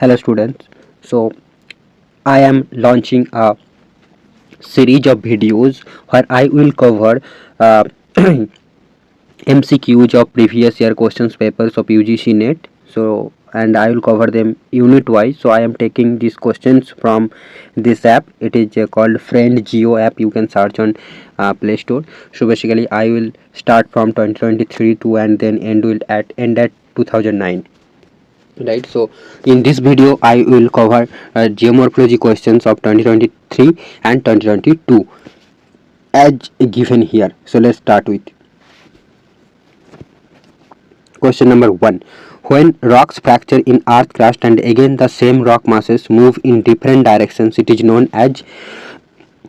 Hello students. So I am launching a series of videos where I will cover uh, MCQs of previous year questions papers of UGC NET. So and I will cover them unit wise. So I am taking these questions from this app. It is called Friend Geo app. You can search on Play Store. So basically I will start from 2023 to and then end at 2009. Right, so in this video I will cover geomorphology questions of 2023 and 2022 as given here. So let's start with question number 1. When rocks fracture in earth crust and again the same rock masses move in different directions, it is known as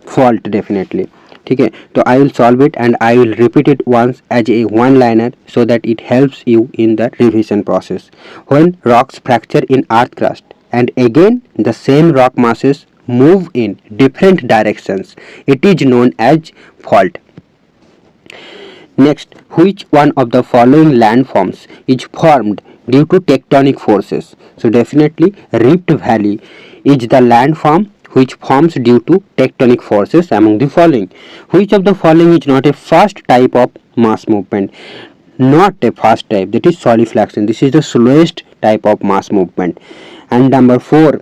fault. Definitely. ठीक है, तो I will solve it and I will repeat it once as a one liner so that it helps you in the revision process. When rocks fracture in earth crust and again the same rock masses move in different directions, it is known as fault. Next, which one of the following landforms is formed due to tectonic forces? So definitely Rift Valley is the landform which forms due to tectonic forces among the following. Which of the following is not a first type of mass movement? Not a first type, that is solifluction. This is the slowest type of mass movement. And number 4,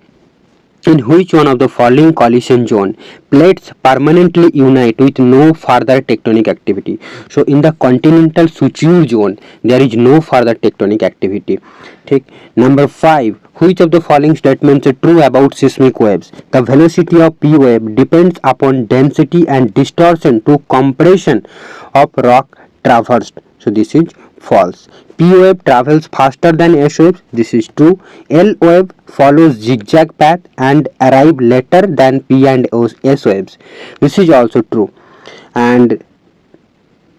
in which one of the following collision zone plates permanently unite with no further tectonic activity? So in the continental suture zone there is no further tectonic activity. Take number 5, which of the following statements are true about seismic waves? The velocity of P wave depends upon density and distortion to compression of rock traversed. So this is false. P wave travels faster than S waves. This is true. L wave follows zigzag path and arrive later than P and S waves. This is also true. And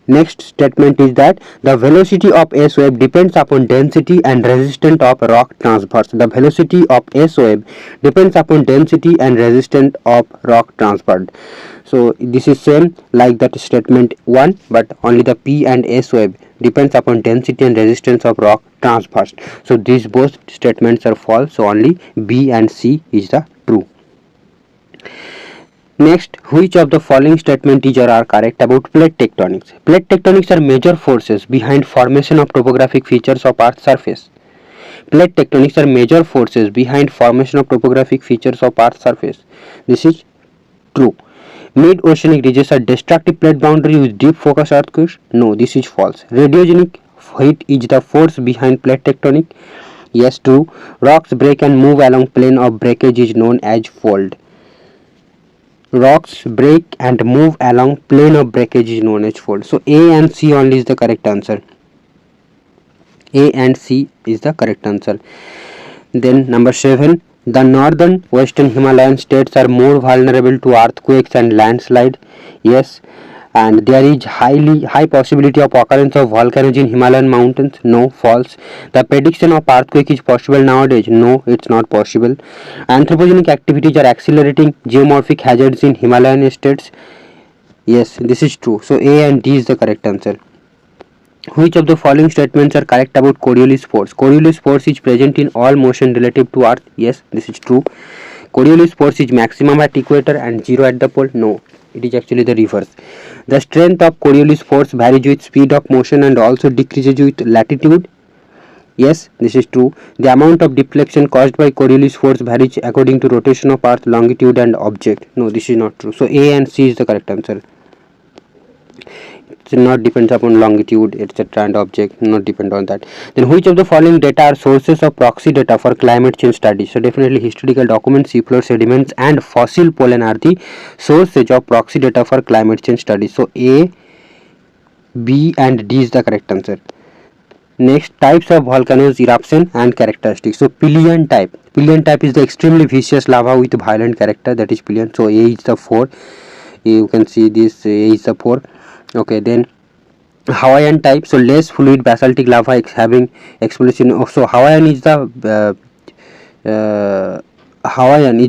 next statement is that the velocity of S wave depends upon density and resistance of rock transverse. The velocity of S wave depends upon density and resistance of rock transverse. So this is same like that statement 1, but only the P and S wave depends upon density and resistance of rock transverse. So these both statements are false. So only B and C is the true. Next, which of the following statements are correct about plate tectonics? Plate tectonics are major forces behind formation of topographic features of Earth's surface. Plate tectonics are major forces behind formation of topographic features of Earth's surface. This is true. Mid-oceanic ridges are destructive plate boundary with deep focus earthquakes. No, this is false. Radiogenic heat is the force behind plate tectonic. Yes, true. Rocks break and move along plane of breakage is known as fold. Rocks break and move along plane of breakage is known as fold. So A and C only is the correct answer. A and C is the correct answer. Then number 7, the northern western Himalayan states are more vulnerable to earthquakes and landslide. Yes. And there is high possibility of occurrence of volcanoes in Himalayan mountains. No, false. The prediction of earthquake is possible nowadays. No, it's not possible. Anthropogenic activities are accelerating geomorphic hazards in Himalayan states. Yes, this is true. So A and D is the correct answer. Which of the following statements are correct about Coriolis force? Coriolis force is present in all motion relative to Earth. Yes, this is true. Coriolis force is maximum at equator and zero at the pole. No, it is actually the reverse. The strength of Coriolis force varies with speed of motion and also decreases with latitude. Yes, this is true. The amount of deflection caused by Coriolis force varies according to rotation of Earth, longitude and object. No, this is not true. So A and C is the correct answer. It not depends upon longitude, etc. and object, not depend on that. Then which of the following data are sources of proxy data for climate change studies? So definitely historical documents, seafloor sediments and fossil pollen are the sources of proxy data for climate change studies. So A, B and D is the correct answer. Next, types of volcanoes, eruption and characteristics. So Pylian type is the extremely viscous lava with violent character, that is Pylian. So A is the 4. You can see this A is the 4. Okay, then Hawaiian type, so less fluid basaltic lava having explosion. So Hawaiian is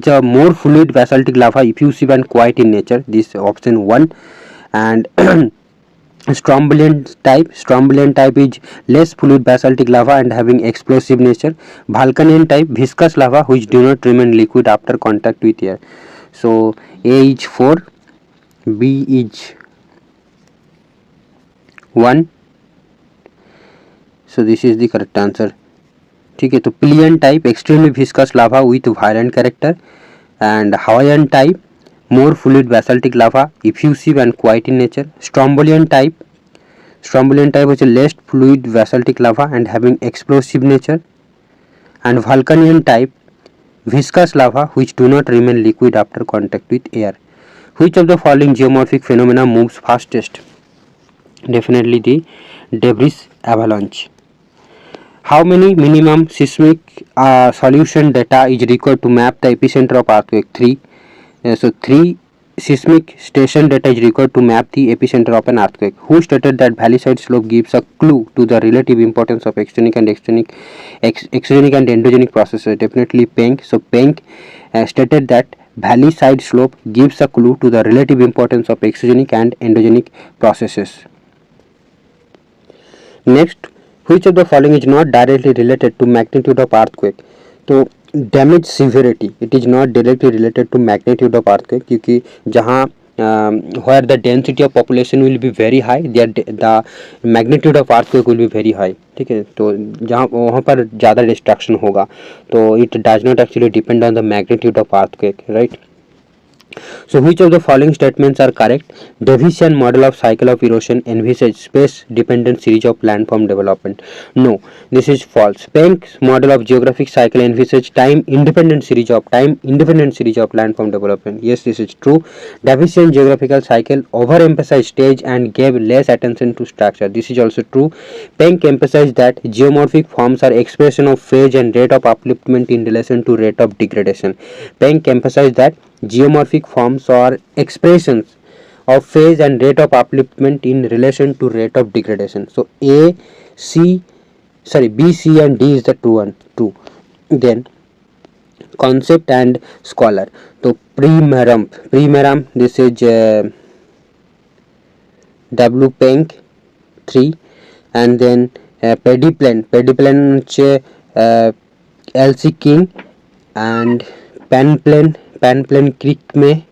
a more fluid basaltic lava, effusive and quiet in nature. This option 1. And Strombolian type is less fluid basaltic lava and having explosive nature. Vulcanian type, viscous lava which do not remain liquid after contact with air. So A is 4, B is 1. So this is the correct answer. ठीक है, तो Plian type extremely viscous lava with violent character, and Hawaiian type more fluid basaltic lava, effusive and quiet in nature. Strombolian type was a less fluid basaltic lava and having explosive nature, and Vulcanian type viscous lava which do not remain liquid after contact with air. Which of the following geomorphic phenomena moves fastest? Definitely the debris avalanche. How many minimum seismic solution data is required to map the epicenter of earthquake? 3. So 3 seismic station data is required to map the epicenter of an earthquake. Who stated that valley side slope gives a clue to the relative importance of exogenic and endogenic processes? Definitely Penck. So Penck stated that valley side slope gives a clue to the relative importance of exogenic and endogenic processes. Next, which of the following is not directly related to magnitude of earthquake? तो damage severity, it is not directly related to magnitude of earthquake, क्योंकि जहाँ where the density of population will be very high, the magnitude of earthquake will be very high. ठीक है, तो जहाँ वहाँ पर ज़्यादा destruction होगा, तो it does not actually depend on the magnitude of earthquake, right? So which of the following statements are correct? Davisian model of cycle of erosion envisage space dependent series of landform development. No, this is false. Penck's model of geographic cycle envisage time independent series of landform development. Yes, this is true. Davisian geographical cycle overemphasized stage and gave less attention to structure. This is also true. Penck emphasized that geomorphic forms are expression of phase and rate of upliftment in relation to rate of degradation. Penck emphasized that geomorphic forms are expressions of phase and rate of upliftment in relation to rate of degradation. So B, C and D is the true one. True. Then concept and scholar. So Primeramp, this is W. Penck 3, and then Pediplan হচ্ছে L.C. King and Panplan Creek में,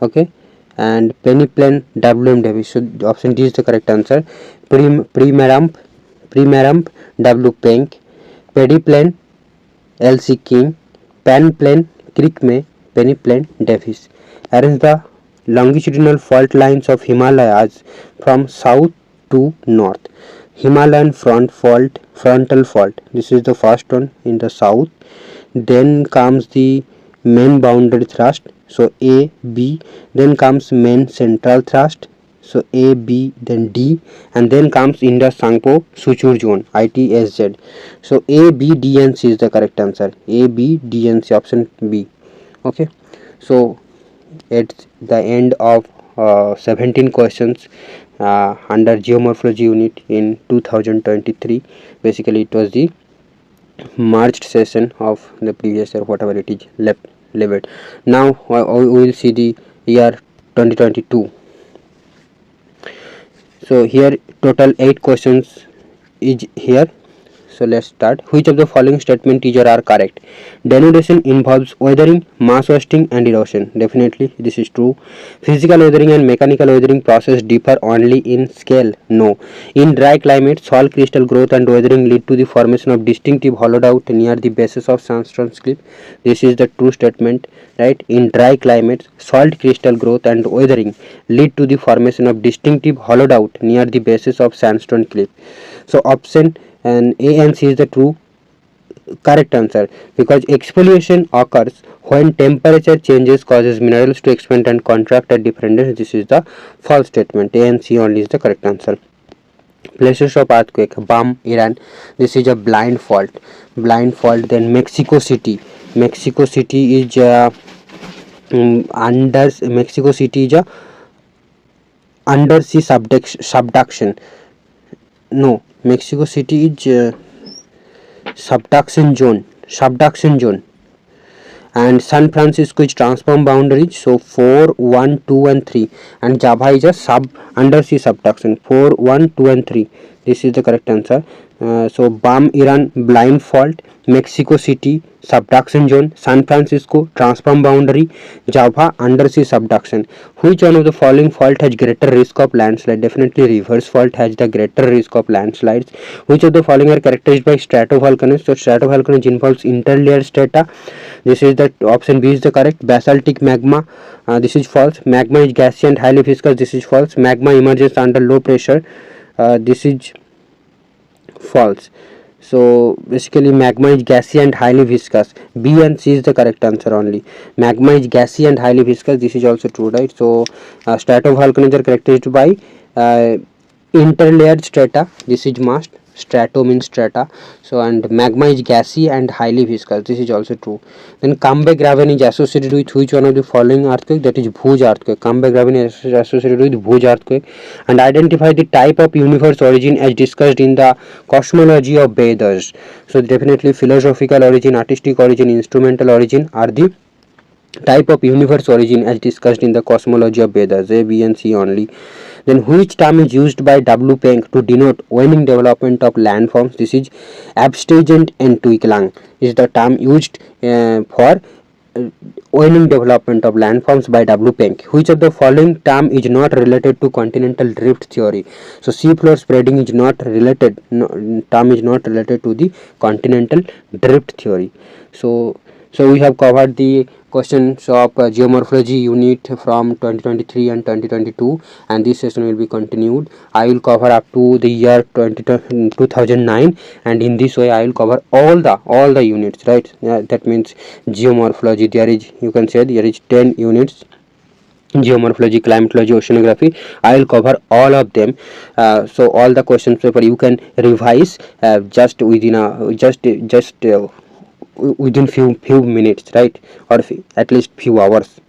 okay, and Peniplan W.M. Davis. So option D is the correct answer. Primeramp W. Penck, Pediplan L.C. King, Panplan Creek में Peniplan Davis. Arrange the longitudinal fault lines of Himalayas from south to north. Himalayan frontal fault. This is the first one in the south. Then comes the main boundary thrust. So A, B. Then comes main central thrust. So A, B, then D, and then comes Indus Sangpo suture zone, ITSZ. So A, B, D, and C is the correct answer. A, B, D, and C, option B. Okay. So at the end of 17 questions under geomorphology unit in 2023. Basically it was the merged session of the previous year, whatever it is left. Now we will see the year 2022. So here total 8 questions is here. So let's start. Which of the following statement is or are correct? Denudation involves weathering, mass wasting and erosion. Definitely this is true. Physical weathering and mechanical weathering process differ only in scale. No. In dry climate, salt crystal growth and weathering lead to the formation of distinctive hollowed out near the bases of sandstone cliff. This is the true statement, right? In dry climates, salt crystal growth and weathering lead to the formation of distinctive hollowed out near the bases of sandstone cliff. So option and A and C is the true correct answer, because exfoliation occurs when temperature changes causes minerals to expand and contract at different depths. This is the false statement. A and C only is the correct answer. Places of earthquake: Bam, Iran. This is a blind fault. Then Mexico City is undersea subduction. No, Mexico City is subduction zone. and San Francisco is transform boundaries, so 4, 1, 2 and 3, and Java is a undersea subduction, 4, 1, 2 and 3. This is the correct answer. So Bam Iran blind fault, Mexico City subduction zone, San Francisco transform boundary, Java undersea subduction. Which one of the following fault has greater risk of landslide? Definitely reverse fault has the greater risk of landslides. Which of the following are characterized by stratovolcanoes? So stratovolcanoes involves interlayer strata. This is the option B is the correct. Basaltic magma, this is false. Magma is gassy and highly viscous. This is false. Magma emerges under low pressure. This is false. So basically magma is gassy and highly viscous. B and C is the correct answer only. Magma is gassy and highly viscous. This is also true, right? So stratovolcanoes are characterized by interlayered strata. This is must. Strato means strata. So and magma is gassy and highly viscous. This is also true. Then Cambe graven is associated with which one of the following earthquake? That is Bhuj earthquake. Cambe graven is associated with Bhuj earthquake. And identify the type of universe origin as discussed in the cosmology of Vedas. So definitely philosophical origin, artistic origin, instrumental origin are the type of universe origin as discussed in the cosmology of Vedas. A, B and C only. Then which term is used by W. Peng to denote waning development of landforms? This is abstagent entwicklung is the term used for waning development of landforms by W. Peng. Which of the following term is not related to continental drift theory? So seafloor spreading is not related, term is not related to the continental drift theory. So we have covered the questions of geomorphology unit from 2023 and 2022, and this session will be continued. I will cover up to the year 2009, and in this way I will cover all the units, right? That means geomorphology, there is, you can say there is 10 units. Geomorphology, climatology, oceanography, I will cover all of them. So all the questions paper you can revise just within within few minutes, right? Or at least few hours.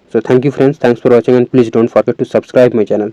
So thank you friends, thanks for watching, and please don't forget to subscribe my channel.